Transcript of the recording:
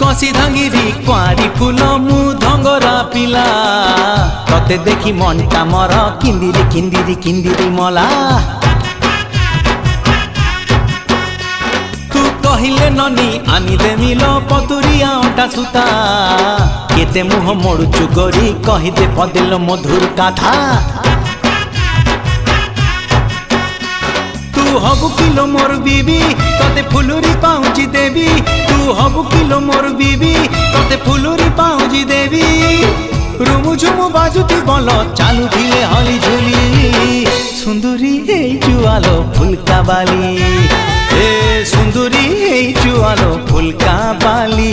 कसी धांगिरी कुआरी फूल मु धंगरा पिला तते देखी मनटा मर किंदिरी किंदिरी किंदिरी मला तू कहिले ननी आनी देमिल पतुरिया अटा सुता केते मुह मोड़ुचु गोरी कहिदे पदिल मधुर कथा तू हबु किलो मोर बीबी तते फुलुरी पाउची देवी तू हबु किलो मोर बीबी तते फुलुरी पाउची देवी रुमु झुमु बाजुती बोल चालू धिले हली झुली सुंदरी हे जुआलो फुलका बाली ए सुंदरी हे जुआलो फुलका बाली।